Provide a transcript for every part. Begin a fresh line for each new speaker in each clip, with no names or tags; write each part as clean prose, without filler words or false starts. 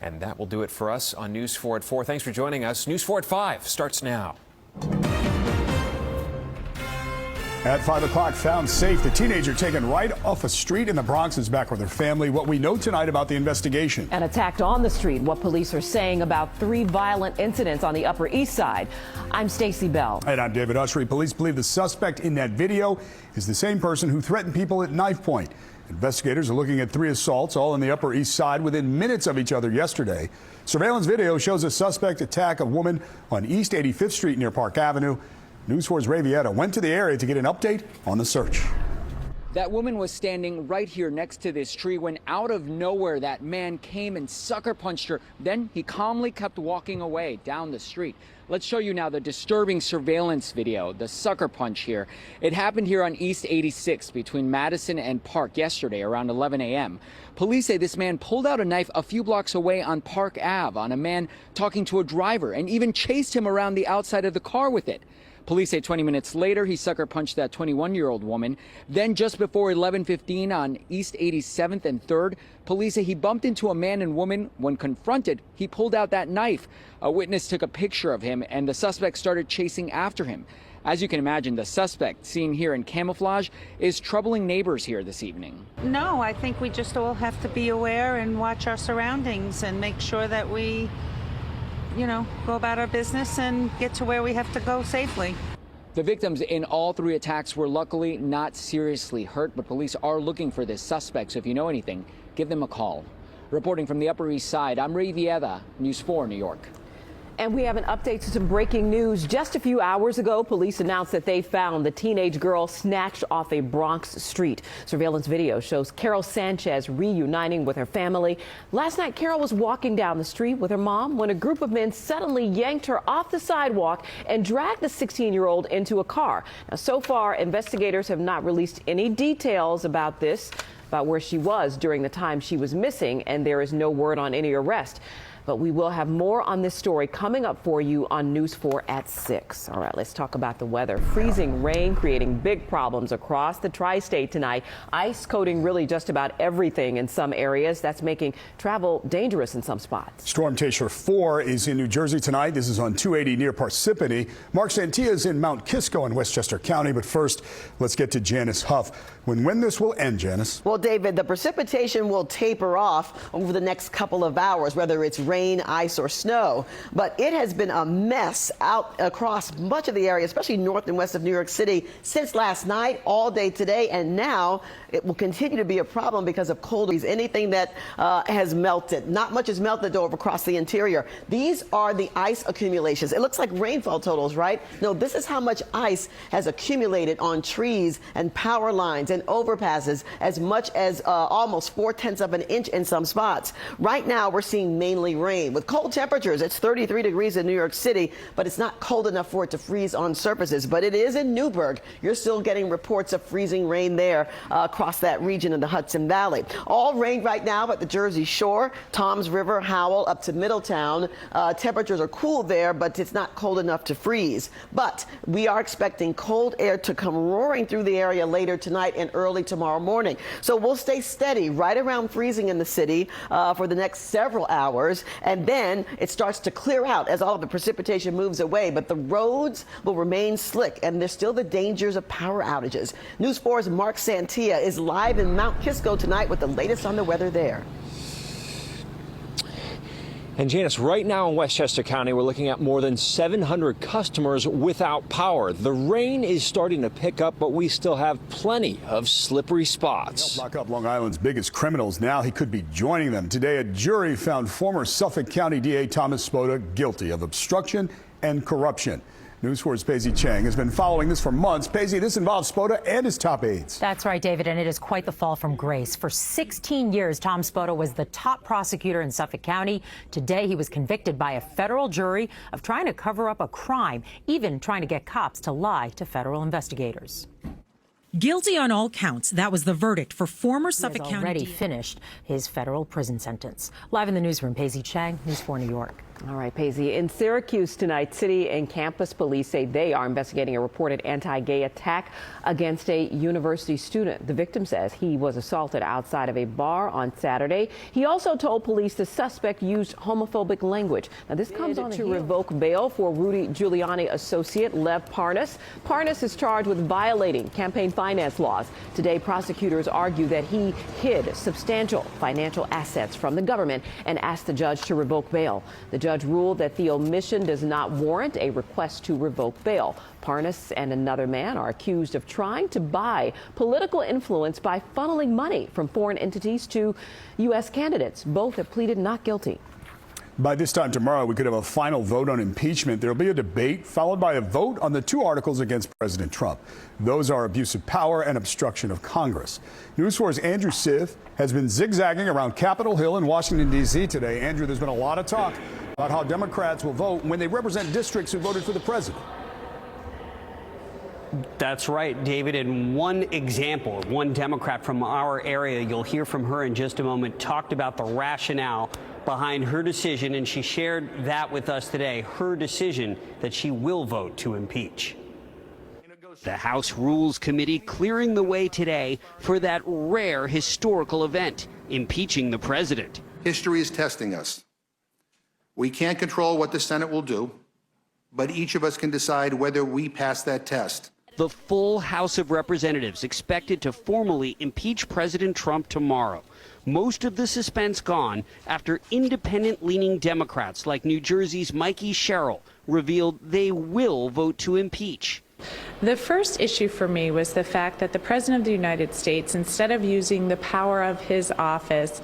And that will do it for us on News 4 at 4. Thanks for joining us. News 4 at 5 starts now.
At 5 o'clock, found safe. The teenager taken right off a street in the Bronx is back with her family. What we know tonight about the investigation.
And attacked on the street. What police are saying about 3 violent incidents on the Upper East Side. I'm Stacey Bell.
And I'm David Ushery. Police believe the suspect in that video is the same person who threatened people at knife point. Investigators are looking at 3 assaults, all on the Upper East Side, within minutes of each other yesterday. Surveillance video shows a suspect attack a woman on East 85th Street near Park Avenue. News 4's Ray Vieta went to the area to get an update on the search.
That woman was standing right here next to this tree when out of nowhere that man came and sucker punched her. Then he calmly kept walking away down the street. Let's show you now the disturbing surveillance video, the sucker punch here. It happened here on East 86 between Madison and Park yesterday around 11 a.m. Police say this man pulled out a knife a few blocks away on Park Ave on a man talking to a driver and even chased him around the outside of the car with it. Police say 20 minutes later, he sucker punched that 21-year-old woman. Then just before 11:15 on East 87th and 3rd, police say he bumped into a man and woman. When confronted, he pulled out that knife. A witness took a picture of him and the suspect started chasing after him. As you can imagine, the suspect, seen here in camouflage, is troubling neighbors here this evening.
No, I think we just all have to be aware and watch our surroundings and make sure that we go about our business and get to where we have to go safely.
The victims in all 3 attacks were luckily not seriously hurt, but police are looking for this suspect. So if you know anything, give them a call. Reporting from the Upper East Side, I'm Ray Vieta, News 4, New York.
And we have an update to some breaking news. Just a few hours ago, police announced that they found the teenage girl snatched off a Bronx street. Surveillance video shows Carol Sanchez reuniting with her family. Last night, Carol was walking down the street with her mom when a group of men suddenly yanked her off the sidewalk and dragged the 16-year-old into a car. Now, so far, investigators have not released any details about where she was during the time she was missing, and there is no word on any arrest. But we will have more on this story coming up for you on News 4 at 6. All right, let's talk about the weather. Freezing rain creating big problems across the tri-state tonight. Ice coating really just about everything in some areas. That's making travel dangerous in some spots.
Storm Teacher 4 is in New Jersey tonight. This is on 280 near Parsippany. Mark Santia is in Mount Kisco in Westchester County. But first, let's get to Janice Huff. When this will end, Janice?
Well, David, the precipitation will taper off over the next couple of hours, whether it's rain, ice, or snow. But it has been a mess out across much of the area, especially north and west of New York City, since last night, all day today, and now it will continue to be a problem because of cold breeze. Anything that has melted, not much has melted over across the interior. These are the ice accumulations. It looks like rainfall totals, right? No, this is how much ice has accumulated on trees and power lines and overpasses, as much as almost 4/10 of an inch in some spots. Right now, we're seeing mainly rain. With cold temperatures, it's 33 degrees in New York City, but it's not cold enough for it to freeze on surfaces. But it is in Newburgh. You're still getting reports of freezing rain there across that region of the Hudson Valley. All rain right now at the Jersey Shore, Toms River, Howell, up to Middletown. Temperatures are cool there, but it's not cold enough to freeze. But we are expecting cold air to come roaring through the area later tonight and early tomorrow morning. So we'll stay steady right around freezing in the city for the next several hours. And then it starts to clear out as all of the precipitation moves away. But the roads will remain slick, and there's still the dangers of power outages. News 4's Mark Santia is live in Mount Kisco tonight with the latest on the weather there.
And Janice, right now in Westchester County, we're looking at more than 700 customers without power. The rain is starting to pick up, but we still have plenty of slippery spots.
Lock up Long Island's biggest criminals now. He could be joining them. Today, a jury found former Suffolk County DA Thomas Spota guilty of obstruction and corruption. News 4's Paisy Chang has been following this for months. Paisy, this involves Spota and his top aides.
That's right, David, and it is quite the fall from grace. For 16 years, Tom Spota was the top prosecutor in Suffolk County. Today, he was convicted by a federal jury of trying to cover up a crime, even trying to get cops to lie to federal investigators.
Guilty on all counts. That was the verdict for former Suffolk County.
He has already finished his federal prison sentence. Live in the newsroom, Paisy Chang, News 4 New York.
All right, Paisley. In Syracuse tonight, city and campus police say they are investigating a reported anti-gay attack against a university student. The victim says he was assaulted outside of a bar on Saturday. He also told police the suspect used homophobic language. Now, this comes on to revoke bail for Rudy Giuliani associate Lev Parnas. Parnas is charged with violating campaign finance laws. Today, prosecutors argue that he hid substantial financial assets from the government and asked the judge to revoke bail. The judge ruled that the omission does not warrant a request to revoke bail. Parnas and another man are accused of trying to buy political influence by funneling money from foreign entities to U.S. candidates. Both have pleaded not guilty.
By this time tomorrow, we could have a final vote on impeachment. There will be a debate followed by a vote on the two articles against President Trump. Those are abuse of power and obstruction of Congress. News 4's Andrew Siff has been zigzagging around Capitol Hill in Washington, D.C. today. Andrew, there's been a lot of talk about how Democrats will vote when they represent districts who voted for the president.
That's right, David. And one example, one Democrat from our area, you'll hear from her in just a moment, talked about the rationale behind her decision, and she shared that with us today, her decision that she will vote to impeach. The House Rules Committee clearing the way today for that rare historical event, impeaching the president.
History is testing us. We can't control what the Senate will do, but each of us can decide whether we pass that test.
The full House of Representatives expected to formally impeach President Trump tomorrow. Most of the suspense gone after independent-leaning Democrats like New Jersey's Mikey Sherrill revealed they will vote to impeach.
The first issue for me was the fact that the President of the United States, instead of using the power of his office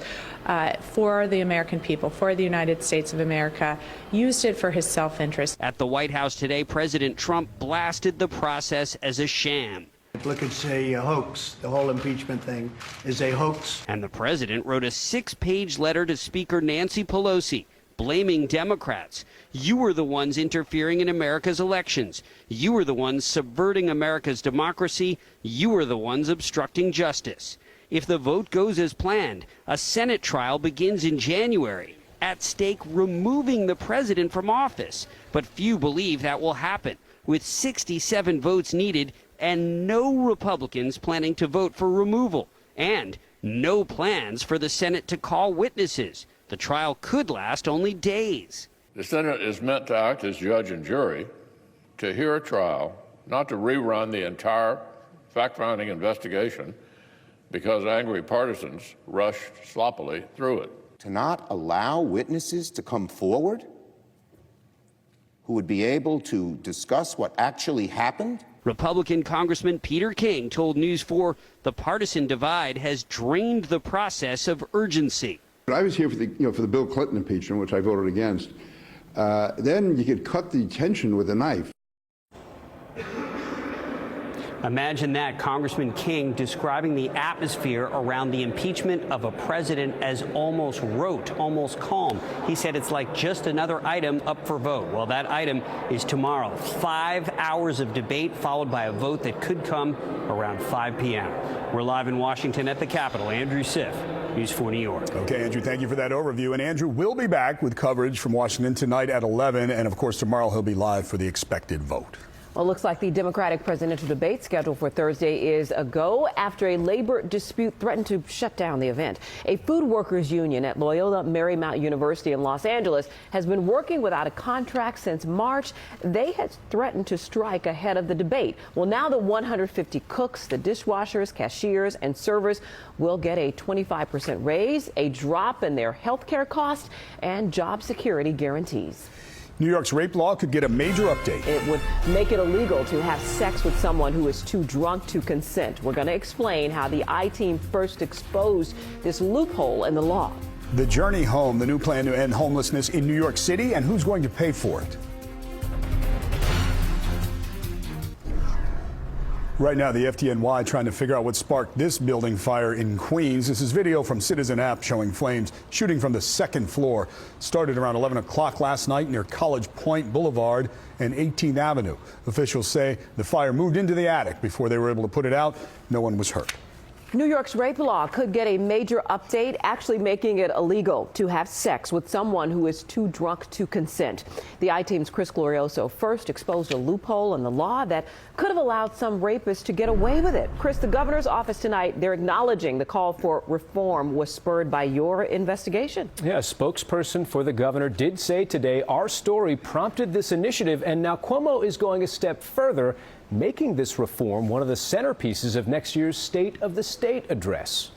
for the American people, for the United States of America, used it for his self-interest.
At the White House today, President Trump blasted the process as a sham.
Look, it's a hoax. The whole impeachment thing is a hoax.
And the president wrote a 6-page letter to Speaker Nancy Pelosi, blaming Democrats. You were the ones interfering in America's elections. You were the ones subverting America's democracy. You were the ones obstructing justice. If the vote goes as planned, a Senate trial begins in January. At stake, removing the president from office. But few believe that will happen, with 67 votes needed and no Republicans planning to vote for removal, and no plans for the Senate to call witnesses. The trial could last only days.
The Senate is meant to act as judge and jury, to hear a trial, not to rerun the entire fact-finding investigation because angry partisans rushed sloppily through it.
To not allow witnesses to come forward who would be able to discuss what actually happened?
Republican Congressman Peter King told News 4 the partisan divide has drained the process of urgency.
I was here for the Bill Clinton impeachment, which I voted against. Then you could cut the tension with a knife.
Imagine that, Congressman King describing the atmosphere around the impeachment of a president as almost rote, almost calm. He said it's like just another item up for vote. Well, that item is tomorrow. 5 hours of debate followed by a vote that could come around 5 p.m. We're live in Washington at the Capitol. Andrew Siff, News 4 New York.
Okay, Andrew, thank you for that overview. And Andrew will be back with coverage from Washington tonight at 11. And, of course, tomorrow he'll be live for the expected vote.
Well, it looks like the Democratic presidential debate scheduled for Thursday is a go after a labor dispute threatened to shut down the event. A food workers union at Loyola Marymount University in Los Angeles has been working without a contract since March. They had threatened to strike ahead of the debate. Well, now the 150 cooks, the dishwashers, cashiers, and servers will get a 25% raise, a drop in their health care costs, and job security guarantees.
New York's rape law could get a major update.
It would make it illegal to have sex with someone who is too drunk to consent. We're going to explain how the I-Team first exposed this loophole in the law.
The Journey Home, the new plan to end homelessness in New York City, and who's going to pay for it. Right now, the FDNY trying to figure out what sparked this building fire in Queens. This is video from Citizen App showing flames shooting from the second floor. Started around 11 o'clock last night near College Point Boulevard and 18th Avenue. Officials say the fire moved into the attic before they were able to put it out. No one was hurt.
New York's rape law could get a major update, actually making it illegal to have sex with someone who is too drunk to consent. The I-Team's Chris Glorioso first exposed a loophole in the law that could have allowed some rapists to get away with it. Chris, the governor's office tonight, they're acknowledging the call for reform was spurred by your investigation.
Yeah, a spokesperson for the governor did say today our story prompted this initiative, and now Cuomo is going a step further, making this reform one of the centerpieces of next year's State of the State address.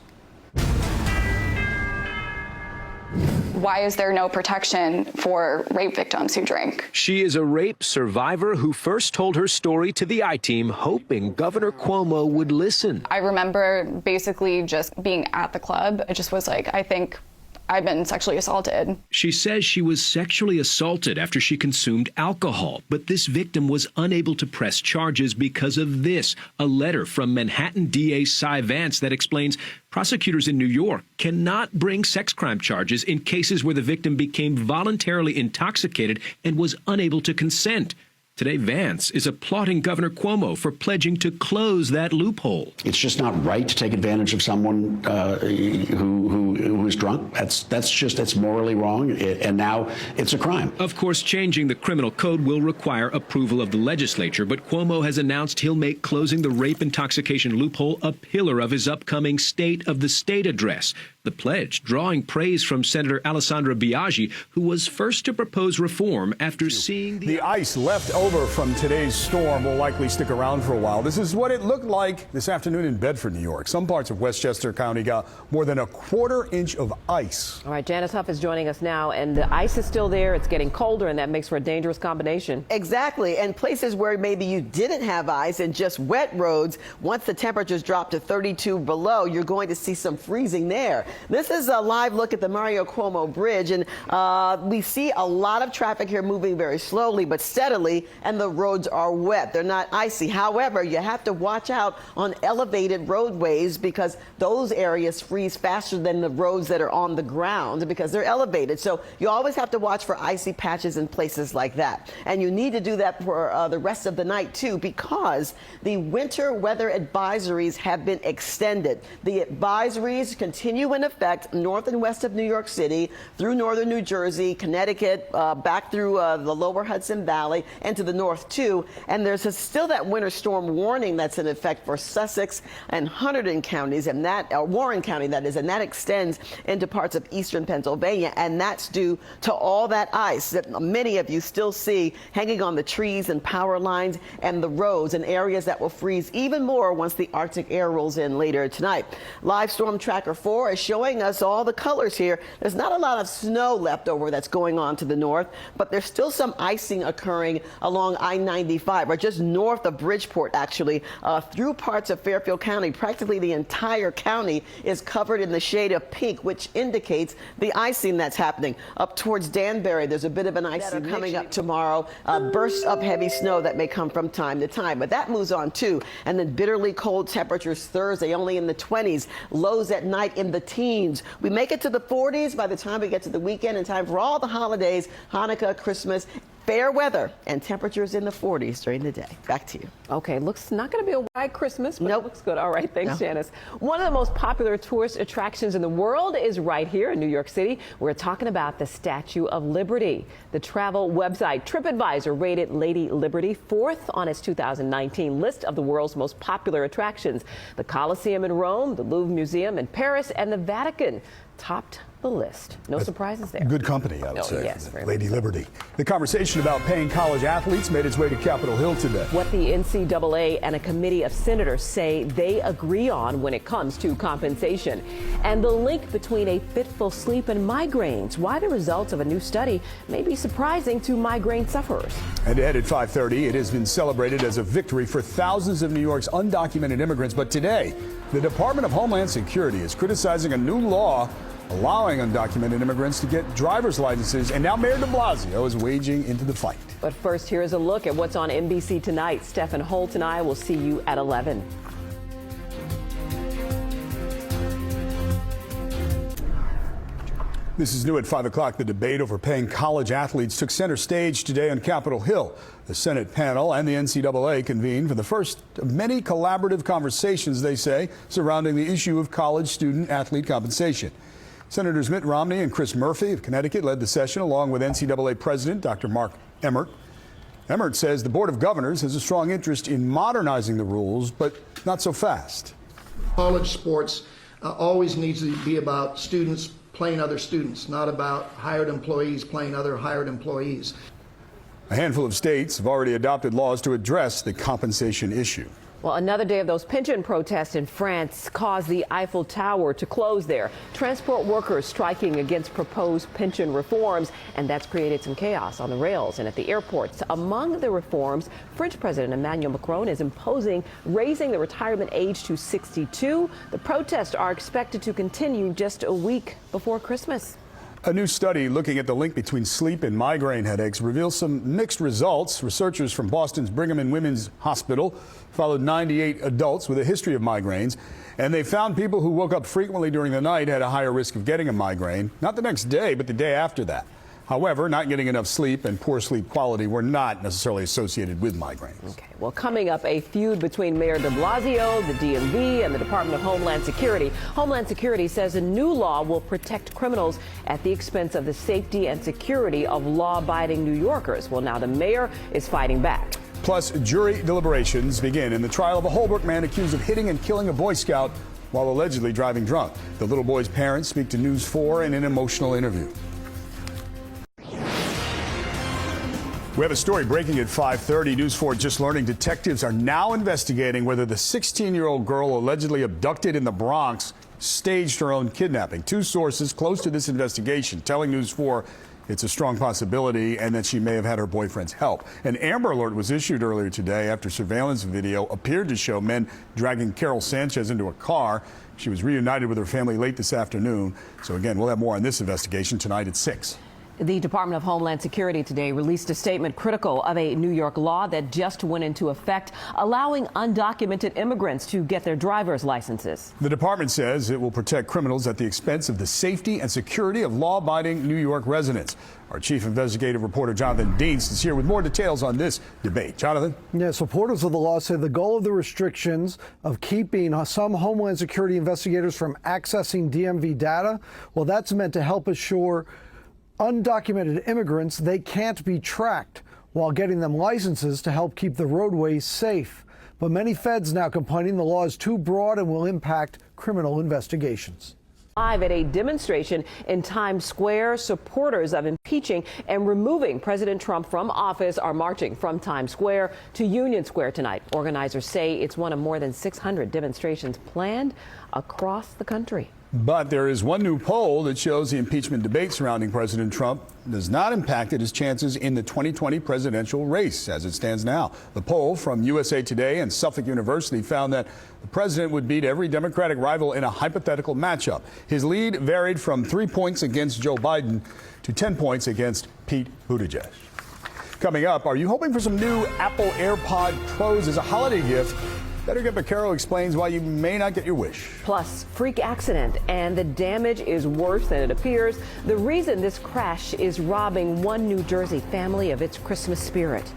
Why is there no protection for rape victims who drink?
She is a rape survivor who first told her story to the I-Team, hoping Governor Cuomo would listen.
I remember basically just being at the club. It just was like, I think I've been sexually assaulted.
She says she was sexually assaulted after she consumed alcohol, but this victim was unable to press charges because of this, a letter from Manhattan DA Cy Vance that explains prosecutors in New York cannot bring sex crime charges in cases where the victim became voluntarily intoxicated and was unable to consent. Today, Vance is applauding Governor Cuomo for pledging to close that loophole.
It's just not right to take advantage of someone who is drunk. That's morally wrong, and now it's a crime.
Of course, changing the criminal code will require approval of the legislature, but Cuomo has announced he'll make closing the rape intoxication loophole a pillar of his upcoming State of the State address. The pledge drawing praise from Senator Alessandra Biaggi, who was first to propose reform after seeing
the ice left over from today's storm will likely stick around for a while. This is what it looked like this afternoon in Bedford, New York. Some parts of Westchester County got more than a quarter inch of ice.
All right, Janice Huff is joining us now, and the ice is still there. It's getting colder, and that makes for a dangerous combination.
Exactly, and places where maybe you didn't have ice and just wet roads, once the temperatures drop to 32 below, you're going to see some freezing there. This is a live look at the Mario Cuomo Bridge, and we see a lot of traffic here moving very slowly but steadily, and the roads are wet. They're not icy. However, you have to watch out on elevated roadways because those areas freeze faster than the roads that are on the ground because they're elevated. So you always have to watch for icy patches in places like that. And you need to do that for the rest of the night, too, because the winter weather advisories have been extended. The advisories continue in effect north and west of New York City, through northern New Jersey, Connecticut, back through the lower Hudson Valley, and to the north, too. And there's still that winter storm warning that's in effect for Sussex and Hunterdon counties, and that, Warren County, that is, and that extends into parts of eastern Pennsylvania. And that's due to all that ice that many of you still see hanging on the trees and power lines and the roads in areas that will freeze even more once the Arctic air rolls in later tonight. Live Storm Tracker 4 is showing us all the colors here. There's not a lot of snow left over that's going on to the north, but there's still some icing occurring along I-95, or just north of Bridgeport, actually, through parts of Fairfield County. Practically the entire county is covered in the shade of pink, which indicates the icing that's happening. Up towards Danbury, there's a bit of an icing coming up tomorrow. Bursts of heavy snow that may come from time to time, but that moves on too. And then bitterly cold temperatures Thursday, only in the 20s, lows at night in the teens. We make it to the 40s by the time we get to the weekend, in time for all the holidays, Hanukkah, Christmas. Fair weather and temperatures in the 40s during the day. Back to you.
Okay, looks not going to be a white Christmas, but
nope.
It looks good. All right, thanks, Janice. One of the most popular tourist attractions in the world is right here in New York City. We're talking about the Statue of Liberty. The travel website TripAdvisor rated Lady Liberty 4th on its 2019 list of the world's most popular attractions. The Colosseum in Rome, the Louvre Museum in Paris, and the Vatican topped the list. No surprises there.
Good company, I would say.
Yes,
Lady Liberty. The conversation about paying college athletes made its way to Capitol Hill today.
What the NCAA and a committee of senators say they agree on when it comes to compensation. And the link between a fitful sleep and migraines. Why the results of a new study may be surprising to migraine sufferers.
And ahead at 5:30, it has been celebrated as a victory for thousands of New York's undocumented immigrants. But today, the Department of Homeland Security is criticizing a new law allowing undocumented immigrants to get driver's licenses, and now Mayor de Blasio is wading into the fight.
But first, here's a look at what's on NBC tonight. Stephen Holt and I will see you at 11.
This is new at 5 o'clock. The debate over paying college athletes took center stage today on Capitol Hill. The Senate panel and the NCAA convened for the first of many collaborative conversations, they say, surrounding the issue of college student athlete compensation. Senators Mitt Romney and Chris Murphy of Connecticut led the session, along with NCAA President Dr. Mark Emmert. Emmert says the Board of Governors has a strong interest in modernizing the rules, but not so fast.
College sports always needs to be about students playing other students, not about hired employees playing other hired employees.
A handful of states have already adopted laws to address the compensation issue.
Well, another day of those pension protests in France caused the Eiffel Tower to close there. Transport workers striking against proposed pension reforms, and that's created some chaos on the rails and at the airports. Among the reforms, French President Emmanuel Macron is imposing raising the retirement age to 62. The protests are expected to continue just a week before Christmas.
A new study looking at the link between sleep and migraine headaches reveals some mixed results. Researchers from Boston's Brigham and Women's Hospital followed 98 adults with a history of migraines, and they found people who woke up frequently during the night had a higher risk of getting a migraine, not the next day, but the day after that. However, not getting enough sleep and poor sleep quality were not necessarily associated with migraines.
Okay, well, coming up, a feud between Mayor de Blasio, the DMV, and the Department of Homeland Security. Homeland Security says a new law will protect criminals at the expense of the safety and security of law-abiding New Yorkers. Well, now the mayor is fighting back.
Plus, jury deliberations begin in the trial of a Holbrook man accused of hitting and killing a Boy Scout while allegedly driving drunk. The little boy's parents speak to News 4 in an emotional interview. We have a story breaking at 5:30. News 4 just learning detectives are now investigating whether the 16-year-old girl allegedly abducted in the Bronx staged her own kidnapping. Two sources close to this investigation telling News 4 it's a strong possibility and that she may have had her boyfriend's help. An Amber Alert was issued earlier today after surveillance video appeared to show men dragging Carol Sanchez into a car. She was reunited with her family late this afternoon. So again, we'll have more on this investigation tonight at 6.
The Department of Homeland Security today released a statement critical of a New York law that just went into effect, allowing undocumented immigrants to get their driver's licenses.
The department says it will protect criminals at the expense of the safety and security of law-abiding New York residents. Our chief investigative reporter Jonathan Dienst is here with more details on this debate. Jonathan?
Yeah, supporters of the law say the goal of the restrictions of keeping some Homeland Security investigators from accessing DMV data, well, that's meant to help assure undocumented immigrants they can't be tracked while getting them licenses to help keep the roadways safe. But many feds now complaining the law is too broad and will impact criminal investigations.
Live at a demonstration in Times Square, supporters of impeaching and removing President Trump from office are marching from Times Square to Union Square tonight. Organizers say it's one of more than 600 demonstrations planned across the country.
But there is one new poll that shows the impeachment debate surrounding President Trump does not impact his chances in the 2020 presidential race as it stands now. The poll from USA Today and Suffolk University found that the president would beat every Democratic rival in a hypothetical matchup. His lead varied from 3 points against Joe Biden to 10 points against Pete Buttigieg. Coming up, are you hoping for some new Apple AirPod Pros as a holiday gift? Better Get Vaccaro explains why you may not get your wish.
Plus, freak accident, and the damage is worse than it appears. The reason this crash is robbing one New Jersey family of its Christmas spirit.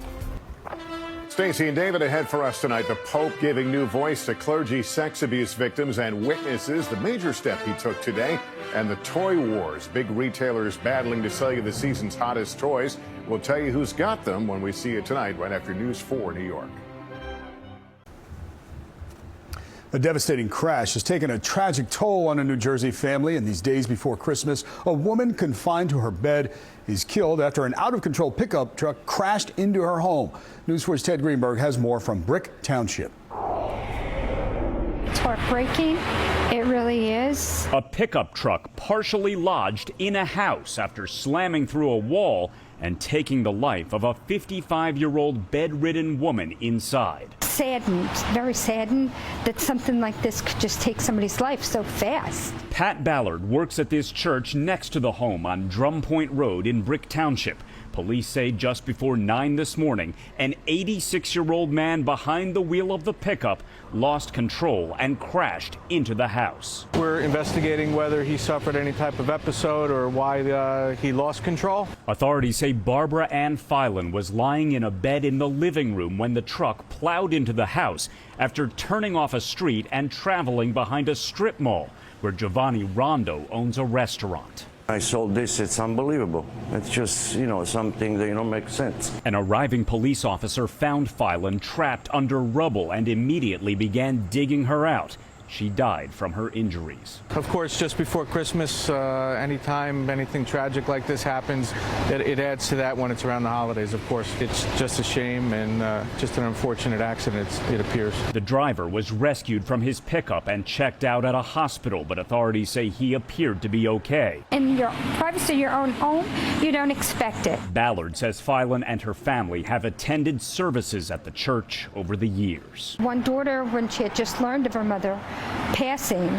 Stacey and David ahead for us tonight. The Pope giving new voice to clergy, sex abuse victims, and witnesses. The major step he took today. And the toy wars. Big retailers battling to sell you the season's hottest toys. We'll tell you who's got them when we see you tonight right after News 4 New York.
A devastating crash has taken a tragic toll on a New Jersey family in these days before Christmas. A woman confined to her bed is killed after an out-of-control pickup truck crashed into her home. News 4's Ted Greenberg has more from Brick Township.
It's heartbreaking. It really is.
A pickup truck partially lodged in a house after slamming through a wall and taking the life of a 55-year-old bedridden woman inside.
saddened, very saddened that something like this could just take somebody's life so fast.
Pat Ballard works at this church next to the home on Drum Point Road in Brick Township. Police say just before 9 this morning, an 86-year-old man behind the wheel of the pickup lost control and crashed into the house.
We're investigating whether he suffered any type of episode or why he lost control.
Authorities say Barbara Ann Filan was lying in a bed in the living room when the truck plowed into the house after turning off a street and traveling behind a strip mall where Giovanni Rondo owns a restaurant.
I saw this, it's unbelievable. It's just, something that, makes sense.
An arriving police officer found Filan trapped under rubble and immediately began digging her out. She died from her injuries.
Of course, just before Christmas, anytime anything tragic like this happens, it adds to that when it's around the holidays, of course. It's just a shame and just an unfortunate accident, it appears.
The driver was rescued from his pickup and checked out at a hospital, but authorities say he appeared to be okay.
In your privacy of your own home, you don't expect it.
Ballard says Filan and her family have attended services at the church over the years.
One daughter, when she had just learned of her mother passing,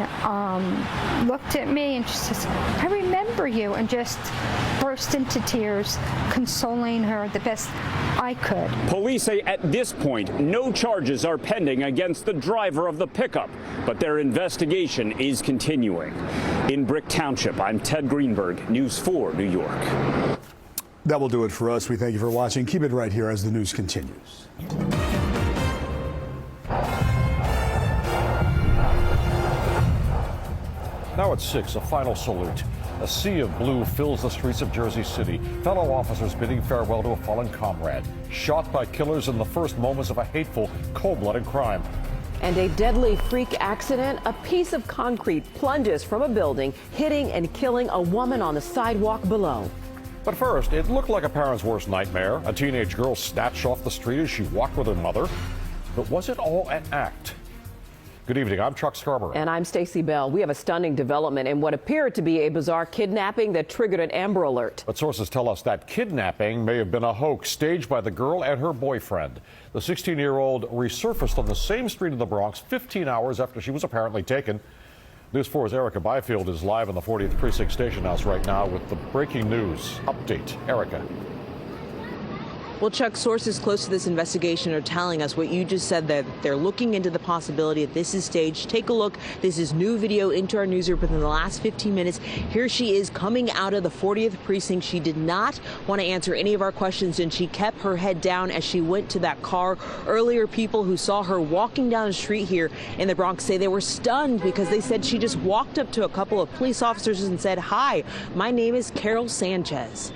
looked at me and she says, "I remember you," and just burst into tears, consoling her the best I could.
Police say at this point, no charges are pending against the driver of the pickup, but their investigation is continuing. In Brick Township, I'm Ted Greenberg, News 4 New York.
That will do it for us. We thank you for watching. Keep it right here as the news continues.
Now at 6, a final salute. A sea of blue fills the streets of Jersey City. Fellow officers bidding farewell to a fallen comrade, shot by killers in the first moments of a hateful, cold-blooded crime.
And a deadly freak accident. A piece of concrete plunges from a building, hitting and killing a woman on the sidewalk below.
But first, it looked like a parent's worst nightmare. A teenage girl snatched off the street as she walked with her mother. But was it all an act? Good evening, I'm Chuck Scarborough.
And I'm Stacey Bell. We have a stunning development in what appeared to be a bizarre kidnapping that triggered an Amber Alert.
But sources tell us that kidnapping may have been a hoax staged by the girl and her boyfriend. The 16-year-old resurfaced on the same street in the Bronx 15 hours after she was apparently taken. News 4's Erica Byfield is live in the 40th Precinct Station House right now with the breaking news update. Erica.
Well, Chuck, sources close to this investigation are telling us what you just said, that they're looking into the possibility that this is staged. Take a look. This is new video into our newsroom within the last 15 minutes. Here she is coming out of the 40th precinct. She did not want to answer any of our questions, and she kept her head down as she went to that car. Earlier, people who saw her walking down the street here in the Bronx say they were stunned because they said she just walked up to a couple of police officers and said, "Hi, my name is Carol Sanchez."